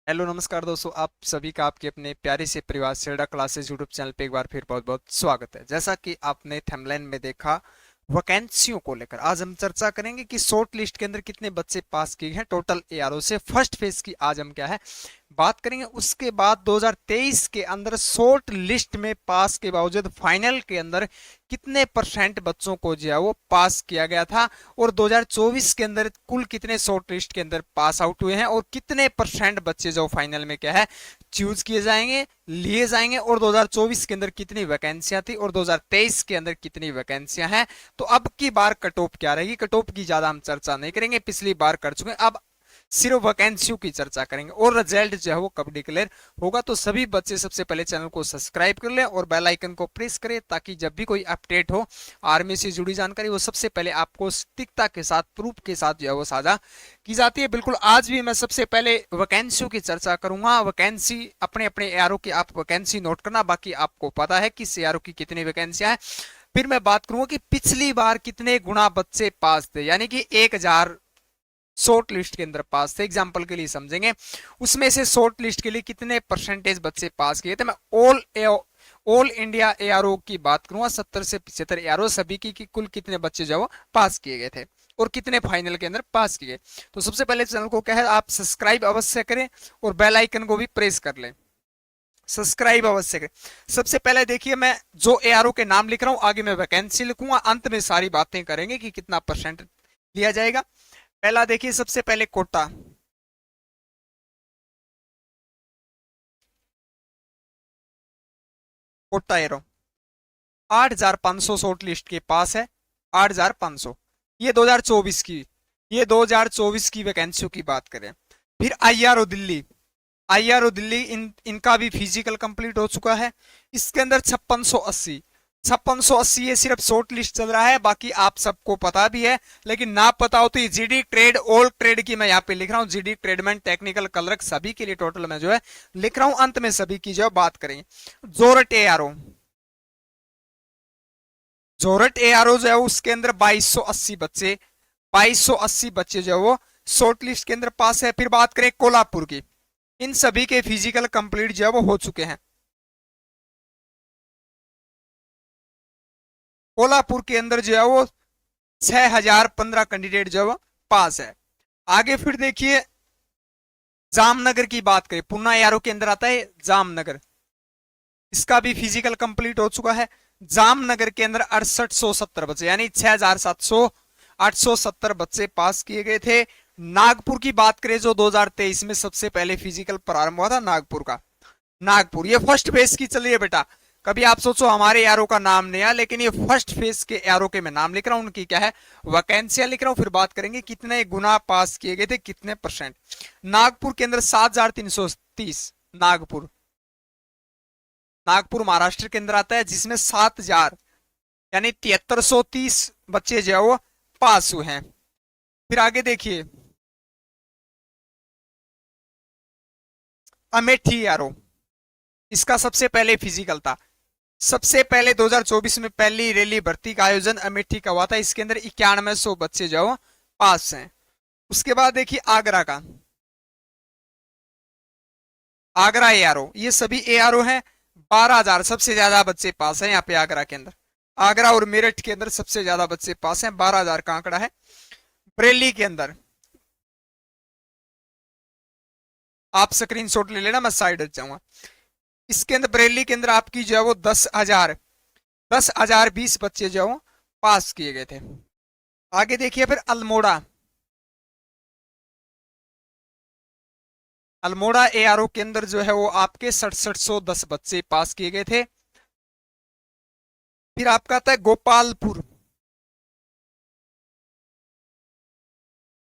Hello नमस्कार दोस्तों, आप सभी का आपके अपने प्यारे से परिवार सेड़ा क्लासेस यूट्यूब चैनल पे एक बार फिर बहुत बहुत स्वागत है। जैसा कि आपने थंबनेल में देखा, वैकेंसियों को लेकर आज हम चर्चा करेंगे कि शॉर्ट लिस्ट के अंदर कितने बच्चे पास किए हैं टोटल एआरओ से। फर्स्ट फेज की आज हम क्या है बात करेंगे। उसके बाद 2023 के अंदर शॉर्ट लिस्ट में पास के बावजूद फाइनल के अंदर कितने परसेंट बच्चों को जो है वो पास किया गया था, और 2024 के अंदर कुल कितने शॉर्ट लिस्ट के अंदर पास आउट हुए हैं, और कितने परसेंट बच्चे जो फाइनल में क्या है चूज किए जाएंगे, लिए जाएंगे, और 2024 के अंदर कितनी वैकेंसियां थी और 2023 के अंदर कितनी वैकेंसियां हैं। तो अब की बार कट ऑफ क्या रहेगी, कट ऑफ की ज्यादा हम चर्चा नहीं करेंगे, पिछली बार कर चुके हैं। अब सिर्फ वैकेंसियों की चर्चा करेंगे और रिजल्ट जो है वो कब डिक्लेयर होगा। तो सभी बच्चे सबसे पहले चैनल को सब्सक्राइब कर ले और बेल आइकन को प्रेस करें, ताकि जब भी कोई अपडेट हो आर्मी से जुड़ी जानकारी वो सबसे पहले आपको सटीकता के साथ, प्रूफ के साथ जो है वो साझा की जाती है। बिल्कुल आज भी मैं सबसे पहले वैकेंसियों की चर्चा करूंगा। वैकेंसी अपने अपने एआरओ की आप वैकेंसी नोट करना, बाकी आपको पता है कि एआरओ की कितनी वैकेंसियां हैं। फिर मैं बात करूंगा कि पिछली बार कितने गुना बच्चे पास थे, यानी कि 1000 शॉर्ट लिस्ट के अंदर पास थे। एग्जाम्पल के लिए समझेंगे, उसमें से शॉर्ट लिस्ट के लिए कितने परसेंटेज बच्चे पास किए थे। मैं ऑल इंडिया एआरओ की बात करूंगा, 70 से 75 एआरओ सभी की कुल कितने बच्चे जो वो पास किए गए थे और कितने फाइनल के अंदर पास किए। तो सबसे पहले चैनल को क्या है, आप सब्सक्राइब अवश्य करें और बेल आइकन को भी प्रेस कर लें। सब्सक्राइब अवश्य करें। सबसे पहले देखिए, मैं जो एआरओ के नाम लिख रहा हूं, आगे मैं वैकेंसी लिखूंगा, अंत में सारी बातें करेंगे कि कितना परसेंट लिया जाएगा। पहला देखिए, सबसे पहले कोटा। कोटा एरो 8500 शॉर्ट लिस्ट के पास है। 8500, ये 2024 की, ये 2024 की वैकेंसियों की बात करें। फिर आईआरओ दिल्ली, आईआरओ दिल्ली इनका भी फिजिकल कंप्लीट हो चुका है। इसके अंदर 5680, 5680 ये सिर्फ शॉर्ट लिस्ट चल रहा है, बाकी आप सबको पता भी है। लेकिन ना पता हो तो ये जीडी ट्रेड, ऑल ट्रेड की मैं यहाँ पे लिख रहा हूँ, जीडी ट्रेडमैन, टेक्निकल क्लर्क सभी के लिए टोटल मैं जो है लिख रहा हूँ। अंत में सभी की जो है बात करेंगे। जोरट एआरओ, जोरट एआरओ जो है उसके अंदर 2280 बच्चे, 2280 बच्चे जो है वो शॉर्ट लिस्ट के अंदर पास है। फिर बात करें कोल्हापुर की, इन सभी के फिजिकल कंप्लीट जो है वो हो चुके हैं। कोल्हापुर के अंदर जो है वो 6015 कैंडिडेट जो है वो पास है। आगे फिर देखिए, जामनगर की बात करें, पुन्ना यारों के अंदर आता है जामनगर, इसका भी फिजिकल कंप्लीट हो चुका है। जामनगर के अंदर 6870 बच्चे, यानी 6700, 870 बच्चे पास किए गए थे। नागपुर की बात करें, जो 2023 में सबसे पहले फिजिकल प्रारंभ हुआ था नागपुर का, नागपुर ये फर्स्ट फेज की चल रही है बेटा। कभी आप सोचो हमारे यारों का नाम नहीं है, लेकिन ये फर्स्ट फेज के यारों के मैं नाम लिख रहा हूं, उनकी क्या है वैकेंसियां लिख रहा हूं। फिर बात करेंगे कितने गुना पास किए गए थे, कितने परसेंट। नागपुर के अंदर 7330, नागपुर, नागपुर महाराष्ट्र के अंदर आता है, जिसमें 7000 यानी 7330 बच्चे जो है वो पास हुए हैं। फिर आगे देखिए, अमेठी यारो, इसका सबसे पहले फिजिकल था। सबसे पहले 2024 में पहली रैली भर्ती का आयोजन अमेठी का हुआ था, इसके अंदर 9100 बच्चे जो पास हैं। उसके बाद देखिए आगरा का, आगरा एआरओ, ये सभी एआरओ हैं। 12000 सबसे ज्यादा बच्चे पास हैं यहाँ पे आगरा के अंदर। आगरा और मेरठ के अंदर सबसे ज्यादा बच्चे पास हैं, 12000 का आंकड़ा है। बरेली के अंदर आप स्क्रीनशॉट ले लेना, मैं साइड हट जाऊंगा। इसके अंदर बरेली के अंदर आपकी जो है वो 10,020 बच्चे जो पास किए गए थे। आगे देखिए फिर अल्मोड़ा, अल्मोड़ा एआरओ के अंदर जो है वो आपके 6710 बच्चे पास किए गए थे। फिर आपका आता है गोपालपुर,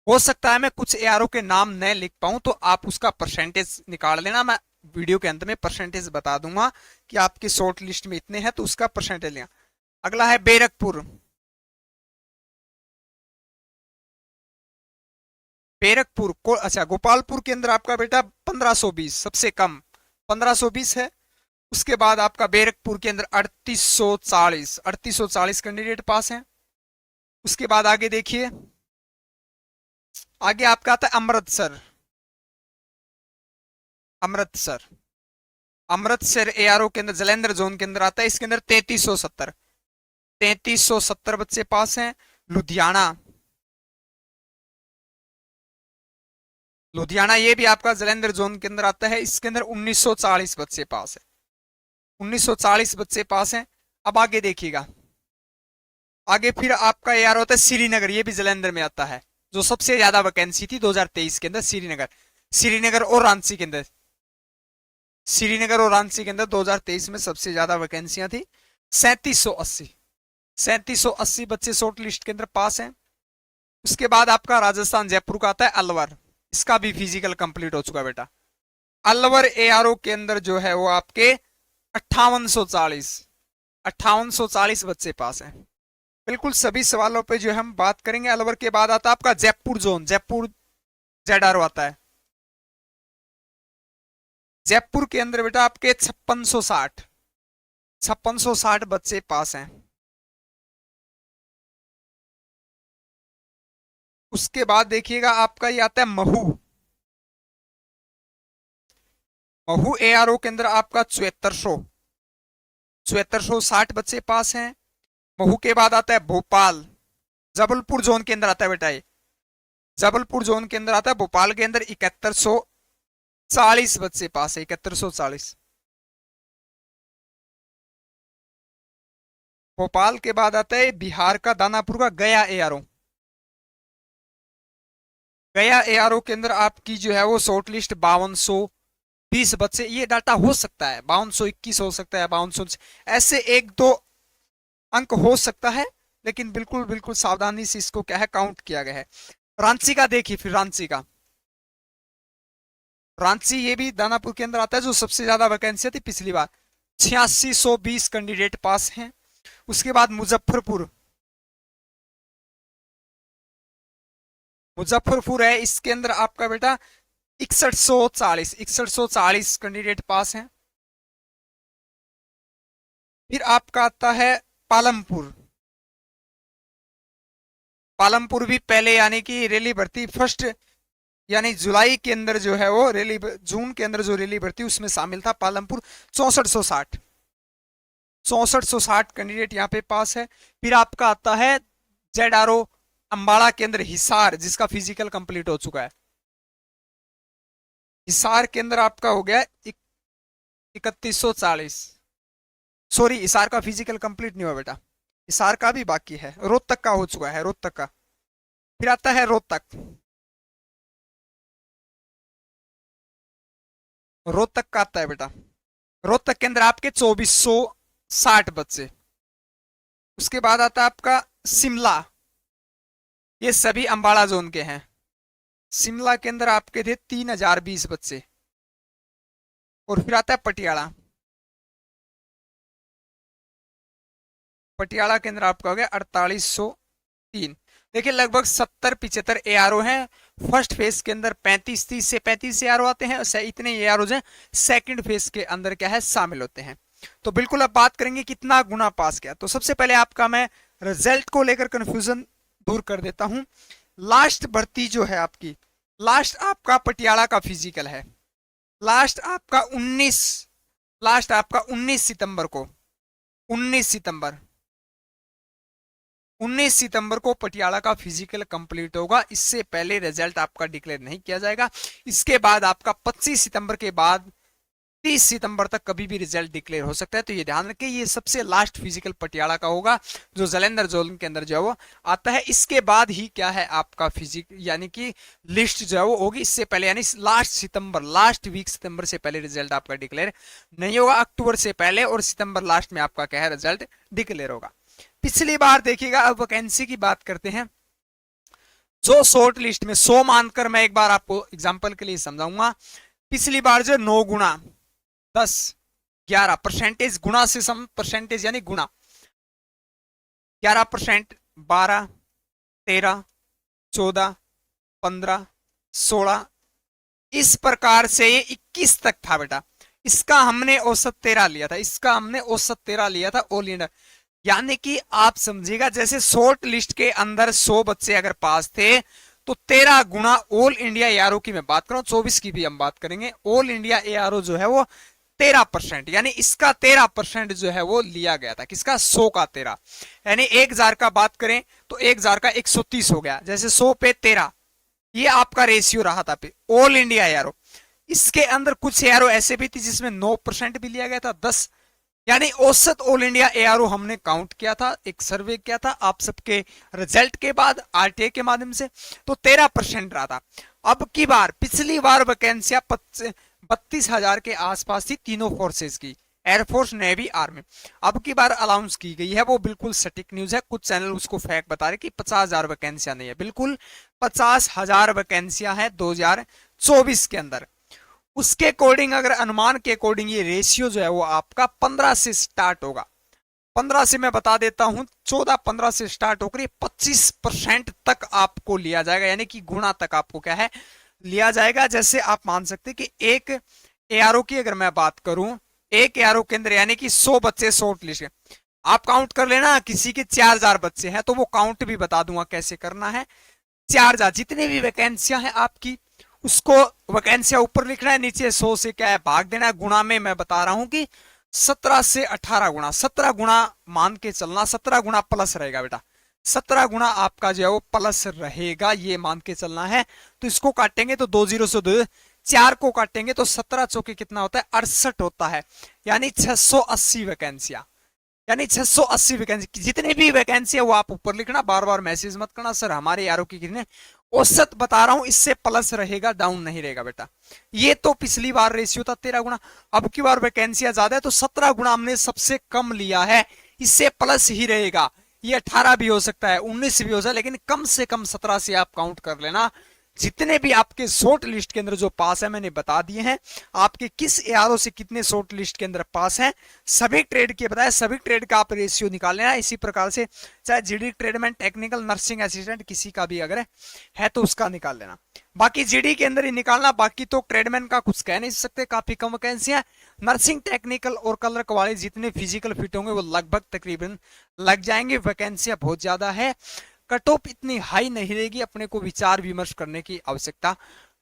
हो सकता है मैं कुछ एआरओ के नाम न लिख पाऊं, तो आप उसका परसेंटेज निकाल लेना, मैं वीडियो के अंत में परसेंटेज बता दूंगा कि आपकी शॉर्ट लिस्ट में इतने हैं तो उसका परसेंटेज लेना। अगला है बैरकपुर, बैरकपुर को, अच्छा गोपालपुर के अंदर आपका बेटा 1520 सबसे कम, 1520 है। उसके बाद आपका बैरकपुर के अंदर 3840, 3840 कैंडिडेट पास हैं। उसके बाद आगे देखिए, आगे आपका आता है अमृतसर, अमृतसर, अमृतसर एआरओ के अंदर जलंधर जोन के अंदर आता है। इसके अंदर 3370 बच्चे पास हैं। लुधियाना, लुधियाना ये भी आपका जलंधर जोन के अंदर आता है। इसके अंदर 1940 बच्चे पास है, 1940 बच्चे पास हैं। अब आगे देखिएगा, आगे फिर आपका यार होता है श्रीनगर, ये भी जलंधर में आता है। जो सबसे ज्यादा वैकेंसी थी 2023 के अंदर श्रीनगर, श्रीनगर और रांची के अंदर, श्रीनगर और रांची के अंदर 2023 में सबसे ज्यादा वैकेंसियां थी। 3780, 3780 बच्चे शॉर्ट लिस्ट के अंदर पास हैं। उसके बाद आपका राजस्थान जयपुर का आता है अलवर, इसका भी फिजिकल कंप्लीट हो चुका है बेटा। अलवर एआरओ के अंदर जो है वो आपके 5840 बच्चे पास हैं। बिल्कुल सभी सवालों पे जो हम बात करेंगे। अलवर के बाद आता है आपका जयपुर जोन, जयपुर जेडआरओ आता है। जयपुर के अंदर बेटा आपके 5660 बच्चे पास हैं। उसके बाद देखिएगा आपका ये आता है महू, महू एआरओ के अंदर आपका 7460 बच्चे पास हैं। महू के बाद आता है भोपाल, जबलपुर जोन के अंदर आता है बेटा ये, जबलपुर जोन के अंदर आता है। भोपाल के अंदर 7140 बच्चे पास है, 7140। भोपाल के बाद आता है बिहार का दानापुर का गया एआरओ, गया एआरओ के अंदर आपकी जो है वो शॉर्ट लिस्ट 5220 बच्चे, ये डाटा हो सकता है 5221 हो सकता है, 5200 ऐसे एक दो अंक हो सकता है, लेकिन बिल्कुल बिल्कुल सावधानी से इसको क्या है काउंट किया गया है। रांची का देखिए, फिर रांची का, रांची ये भी दानापुर के अंदर आता है। जो सबसे ज्यादा वैकेंसी थी पिछली बार, 8620 कैंडिडेट पास हैं। उसके बाद मुजफ्फरपुर, मुजफ्फरपुर है, इसके अंदर आपका बेटा 6140 कैंडिडेट पास हैं। फिर आपका आता है पालमपुर, पालमपुर भी पहले यानी कि रैली भर्ती फर्स्ट यानी जुलाई के अंदर जो है वो रैली, जून के अंदर जो रैली भर्ती उसमें शामिल था पालमपुर। 6460 कैंडिडेट यहाँ पे पास है। फिर आपका आता है जेडआरओ अंबाला के अंदर हिसार, जिसका फिजिकल कंप्लीट हो चुका है। हिसार के अंदर आपका हो गया 3140, सॉरी हिसार का फिजिकल कंप्लीट नहीं हुआ बेटा, हिसार का भी बाकी है। रोहतक का हो चुका है, रोहतक का। फिर आता है रोहतक, रोहतक का आता है बेटा, रोहतक के अंदर आपके 2460 बच्चे। उसके बाद आता है आपका शिमला, ये सभी अंबाला जोन के हैं। शिमला के अंदर आपके थे 3020 बच्चे। और फिर आता है पटियाला, पटियाला के अंदर आपका हो गया 4803। देखिए लगभग 70-75 एआरओ हैं। फर्स्ट फेज के अंदर 30 से 35 एआरओ आते हैं, इतने एआरओ हैं सेकंड फेज के अंदर क्या है शामिल होते हैं। तो बिल्कुल अब बात करेंगे कितना गुना पास किया। तो सबसे पहले आपका मैं रिजल्ट को लेकर कंफ्यूजन दूर कर देता हूं। लास्ट भर्ती जो है आपकी, लास्ट आपका पटियाला का फिजिकल है, लास्ट आपका 19 सितंबर को, 19 सितंबर को पटियाला का फिजिकल कंप्लीट होगा। इससे पहले रिजल्ट आपका डिक्लेयर नहीं किया जाएगा। इसके बाद आपका 25 सितंबर के बाद 30 सितंबर तक कभी भी रिजल्ट डिक्लेयर हो सकता है। तो ये ध्यान रखें, ये सबसे लास्ट फिजिकल पटियाला का होगा जो जलंधर जोन के अंदर जो है वो आता है। इसके बाद ही क्या है आपका फिजिक यानी कि लिस्ट जो है वो होगी। इससे पहले यानी लास्ट वीक सितंबर से पहले रिजल्ट आपका डिक्लेयर नहीं होगा। अक्टूबर से पहले और सितंबर लास्ट में आपका क्या है रिजल्ट डिक्लेयर होगा। पिछली बार देखिएगा, अब वैकेंसी की बात करते हैं। जो शॉर्ट लिस्ट में 100 मानकर मैं एक बार आपको एग्जांपल के लिए समझाऊंगा। पिछली बार जो 9 गुना 10 11 परसेंटेज, गुना से सम परसेंटेज यानी गुना 11%, 12, 13, 14, 15, 16, इस प्रकार से ये 21 तक था बेटा। इसका हमने औसत 13 लिया था, इसका हमने औसत 13 लिया था ऑल इंडिया। यानी कि आप समझिएगा जैसे शॉर्ट लिस्ट के अंदर 100 बच्चे अगर पास थे तो 13 गुना ऑल इंडिया एआरओ की मैं बात करूं, 24 की भी हम बात करेंगे, ऑल इंडिया एआरओ जो है वो 13%, यानी इसका 13% जो है वो लिया गया था। किसका? 100 का 13, यानी 1000 का बात करें तो 1000 का 130 हो गया, जैसे 100 पे 13, ये आपका रेशियो रहा था ऑल इंडिया एआरओ। इसके अंदर कुछ एआरओ ऐसे भी थी जिसमें 9% भी लिया गया था, 10, यानी औसत ऑल इंडिया एआरओ हमने काउंट किया था, एक सर्वे किया था आप सबके रिजल्ट के बाद आरटीए के माध्यम से, तो 13% रहा था। अब की बार, पिछली बार वैकेंसियां 32,000 के आसपास थी तीनों फोर्सेज की, एयरफोर्स, नेवी, आर्मी। अब की बार अलाउंस की गई है, वो बिल्कुल सटीक न्यूज है, कुछ चैनल उसको फैक्ट बता रहे कि 50,000 वैकेंसियां नहीं है, बिल्कुल 50,000 वैकेंसियां है 2024 के अंदर। उसके अकॉर्डिंग, अगर अनुमान के अकॉर्डिंग, ये रेशियो जो है वो आपका 15 से स्टार्ट होगा। 15 से मैं बता देता हूं, 14-15 से स्टार्ट होकर 25% तक आपको लिया जाएगा, यानी कि गुना तक आपको क्या है लिया जाएगा। जैसे आप मान सकते हैं कि एक एआरओ की अगर मैं बात करूं, एक एआरओ के अंदर यानी कि 100 बच्चे शॉर्ट लिस्ट, आप काउंट कर लेना, किसी के 4000 बच्चे हैं तो वो काउंट भी बता दूंगा कैसे करना है। 4000 जितनी भी वैकेंसियां हैं आपकी, उसको वैकेंसियां ऊपर लिखना है, नीचे 100 से क्या है भाग देना है, गुणा में मैं बता रहा हूं कि 17 से 18 गुणा, 17 गुणा मान के चलना, 17 गुणा प्लस रहेगा बेटा, 17 गुणा आपका जो है वो प्लस रहेगा, ये मान के चलना है। तो इसको काटेंगे तो 2 जीरो से 2, 4 को काटेंगे तो 17 चौके कितना होता है? 68 होता है, यानी 680 वैकेंसियां, यानी 680 वैकेंसी। जितनी भी वैकेंसी है वो आप ऊपर लिखना, बार बार मैसेज मत करना सर हमारे यारों की कितने, औसत बता रहा हूं, इससे प्लस रहेगा, डाउन नहीं रहेगा बेटा। ये तो पिछली बार रेशियो था 13 गुना, अब की बार वैकेंसियां ज्यादा है तो 17 गुना हमने सबसे कम लिया है, इससे प्लस ही रहेगा। ये 18 भी हो सकता है, 19 भी हो सकता है, लेकिन कम से कम 17 से आप काउंट कर लेना। जितने भी आपके शॉर्ट लिस्ट के अंदर जो पास है मैंने बता दिए हैं, आपके किस एआरओ से कितने शॉर्ट लिस्ट के अंदर पास हैं, सभी ट्रेड के बताया, सभी ट्रेड का आप रेशियो निकाल लेना। इसी प्रकार से चाहे GD tradesman, technical, nursing assistant, किसी का भी अगर है तो उसका निकाल लेना। बाकी जीडी के अंदर ही निकालना, बाकी तो ट्रेडमैन का कुछ कह नहीं सकते, काफी कम वैकेंसी है। नर्सिंग, टेक्निकल और क्लर्क वाले जितने फिजिकल फिट होंगे वो लगभग तकरीबन लग जाएंगे, वैकेंसियां बहुत ज्यादा है, कट ऑफ इतनी हाई नहीं रहेगी, अपने को विचार विमर्श करने की आवश्यकता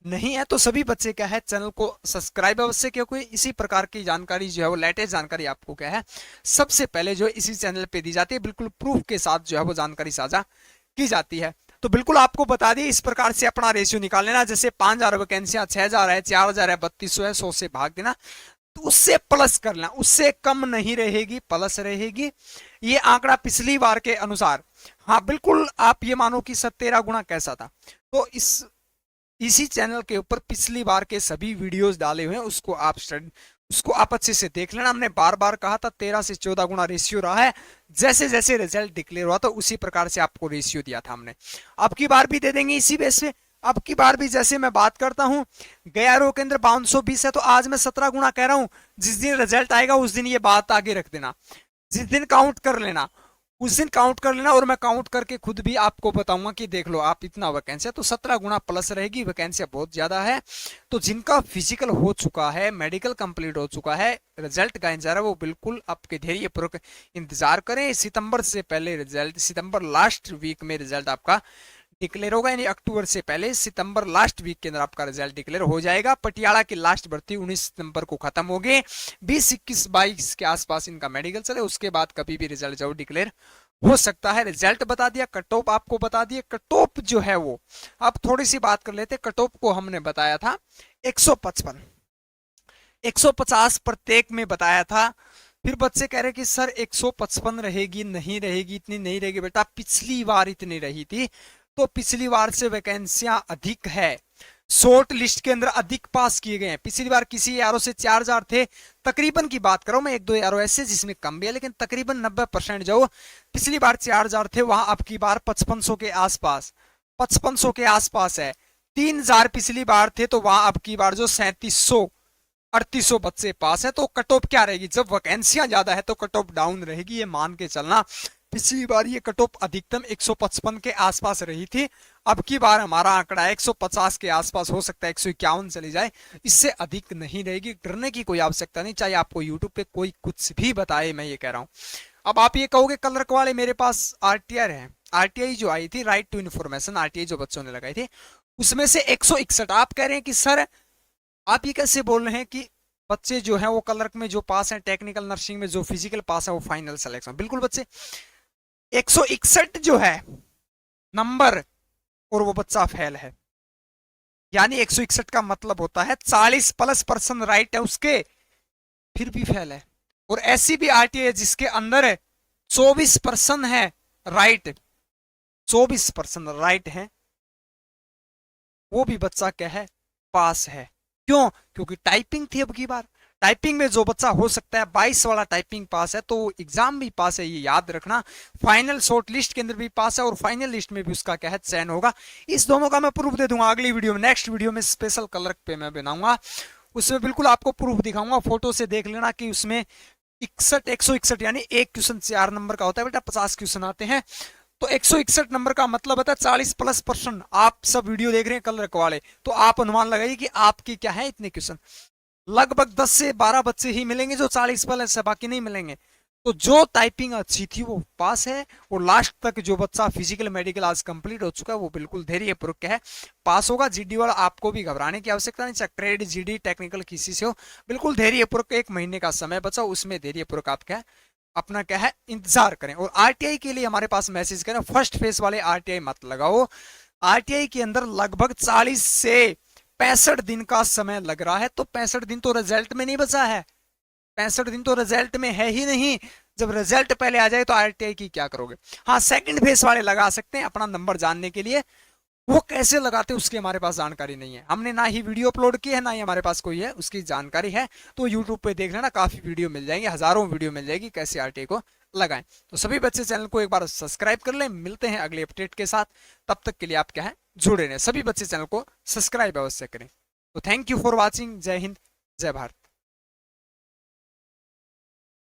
नहीं है। तो सभी बच्चे क्या है, चैनल को सब्सक्राइब अवश्य, क्योंकि इसी प्रकार की जानकारी जो है वो लेटेस्ट जानकारी आपको क्या है सबसे पहले जो है इसी चैनल पे दी जाती है, बिल्कुल प्रूफ के साथ जो है वो जानकारी साझा की जाती है। तो बिल्कुल आपको बता दिए, इस प्रकार से अपना रेशियो निकाल लेना। जैसे 5000 वैकेंसियां, 6000 है, 4000 है, 3200 है, 100 से भाग देना, तो उससे प्लस कर लेना, उससे कम नहीं रहेगी, प्लस रहेगी। ये आंकड़ा पिछली बार के अनुसार, हाँ बिल्कुल आप ये मानो कि 17 गुना कैसा था, तो इसी चैनल के ऊपर पिछली बार के सभी वीडियोस डाले हुए हैं, उसको आप अच्छे से देख लेना। हमने बार बार कहा था 13 से 14 गुना रेशियो रहा है, जैसे जैसे रिजल्ट डिक्लेयर हुआ था उसी प्रकार से आपको रेशियो दिया था हमने, अब की बार भी दे देंगे इसी बेस पे। अब की बार भी जैसे मैं बात करता हूं, गया रो के अंदर 520 है, तो आज मैं 17 गुना कह रहा हूं, जिस दिन रिजल्ट आएगा उस दिन ये बात आगे रख देना, जिस दिन काउंट कर लेना उस दिन काउंट कर लेना, और मैं काउंट करके खुद भी आपको बताऊंगा कि देख लो आप इतना वैकेंसी है, तो 17 गुना प्लस रहेगी, वैकेंसी बहुत ज्यादा है। तो जिनका फिजिकल हो चुका है, मेडिकल कंप्लीट हो चुका है, रिजल्ट का इंतजार है, वो बिल्कुल आपके धैर्य पूर्वक इंतजार करें। सितंबर से पहले रिजल्ट, सितंबर लास्ट वीक में रिजल्ट आपका डिक्लेयर होगा, यानी अक्टूबर से पहले सितंबर लास्ट वीक के अंदर आपका रिजल्ट डिक्लेयर हो जाएगा। पटियाला की लास्ट भर्ती 19 सितंबर को खत्म होगी, 20, 21, 22 के आसपास इनका मेडिकल चले, उसके बाद कभी भी रिजल्ट जरूर डिक्लेयर हो सकता है। रिजल्ट बता दिया, कट ऑफ आपको बता दिया। कट ऑफ जो है वो, अब थोड़ी सी बात कर लेते, कट ऑफ को हमने बताया था 155, 150 प्रत्येक में बताया था। फिर बच्चे कह रहे कि सर 155 रहेगी, नहीं रहेगी, इतनी नहीं रहेगी बेटा, पिछली बार इतनी रही थी, तो पिछली बार से वैकेंसियां अधिक है, शॉर्ट लिस्ट के अंदर अधिक पास किए गए हैं। पिछली बार किसी एआरओ से 4000 थे, तकरीबन की बात करो, मैं एक दो एआरओ ऐसे जिसमें कम भी है, लेकिन तकरीबन 90% जो पिछली बार 4000 थे, वहां अब की बार 5500 के आसपास, 5500 के आसपास है। 3000 पिछली बार थे, तो वहां अब की बार जो 3700, 3800 बच्चे पास है। तो कट ऑफ क्या रहेगी, जब वैकेंसियां ज्यादा है तो कट ऑफ डाउन रहेगी, ये मान के चलना। पिछली बार ये कट ऑफ अधिकतम 155 के आसपास रही थी, अब की बार हमारा आंकड़ा 150 के आसपास, हो सकता है 151 चली जाए, इससे अधिक नहीं रहेगी। डरने की कोई आवश्यकता नहीं, चाहे आपको यूट्यूब पे कोई कुछ भी बताए, मैं ये कह रहा हूं। अब आप ये कहोगे क्लर्क वाले मेरे पास आरटीआर है, आरटीआई जो आई थी, राइट टू इन्फॉर्मेशन आरटीआई जो बच्चों ने लगाई थी, उसमें से 161। आप कह रहे हैं कि सर आप ये कैसे बोल रहे हैं कि बच्चे जो है वो क्लर्क में जो पास है, टेक्निकल नर्सिंग में जो फिजिकल पास है वो फाइनल सिलेक्शन। बिल्कुल बच्चे, 161 जो है नंबर और वो बच्चा फेल है, यानी 161 का मतलब होता है 40+% राइट है उसके, फिर भी फेल है। और ऐसी भी आरटीआई है जिसके अंदर 24% है राइट, 24% राइट है, वो भी बच्चा क्या है, पास है। क्यों? क्योंकि टाइपिंग थी। अब की बार टाइपिंग में जो बच्चा हो सकता है 22 वाला टाइपिंग पास है, तो एग्जाम भी पास है, ये याद रखना। फाइनल शॉर्ट लिस्ट के अंदर भी पास है और फाइनल लिस्ट में भी उसका क्या है, चयन होगा। इस दोनों का मैं प्रूफ दे दूंगा अगली वीडियो में। नेक्स्ट वीडियो में स्पेशल क्लर्क पे मैं बनाऊंगा, उसमें बिल्कुल आपको प्रूफ दिखाऊंगा। फोटो से देख लेना कि उसमें 161 यानी एक क्वेश्चन 4 नंबर का होता है बेटा, 50 क्वेश्चन आते हैं। तो 161 नंबर का मतलब होता है 40+%। आप सब वीडियो देख रहे हैं क्लर्क वाले, तो आप अनुमान लगाइए कि आपकी क्या है इतने क्वेश्चन। लगभग 10 से 12 बच्चे ही मिलेंगे जो 40+ है, बाकी नहीं मिलेंगे। तो जो टाइपिंग अच्छी थी वो पास है, और लास्ट तक जो बच्चा फिजिकल मेडिकल आज कंप्लीट हो चुका है वो बिल्कुल धैर्य पूर्वक क्या है, पास होगा। जीडी वाला आपको भी घबराने की आवश्यकता नहीं, चाहे ट्रेड जीडी टेक्निकल किसी से हो, बिल्कुल धैर्य पूर्वक 1 महीने का समय बचा, उसमें धैर्य पूर्वक आप क्या है, अपना क्या है, इंतजार करें। और आरटीआई के लिए हमारे पास मैसेज करें, फर्स्ट फेज वाले आरटीआई मत लगाओ। आरटीआई के अंदर लगभग 40 से 65 दिन का समय लग रहा है, तो 65 दिन तो रिजल्ट में नहीं बचा है, 65 दिन तो रिजल्ट में है ही नहीं। जब रिजल्ट पहले आ जाए तो आरटीआई की क्या करोगे। हाँ, सेकंड फेज वाले लगा सकते हैं अपना नंबर जानने के लिए, वो कैसे लगाते उसकी हमारे पास जानकारी नहीं है, हमने ना ही वीडियो अपलोड की है, ना ही हमारे पास कोई है उसकी जानकारी है। तो यूट्यूब पे देख लेना, काफी वीडियो मिल जाएंगे, हजारों वीडियो मिल जाएगी कैसे आरटीआई को लगाएं। तो सभी बच्चे चैनल को एक बार सब्सक्राइब कर लें। मिलते हैं अगले अपडेट के साथ, तब तक के लिए आप क्या है, जुड़े रहें। सभी बच्चे चैनल को सब्सक्राइब अवश्य करें। तो थैंक यू फॉर वॉचिंग। जय हिंद, जय भारत।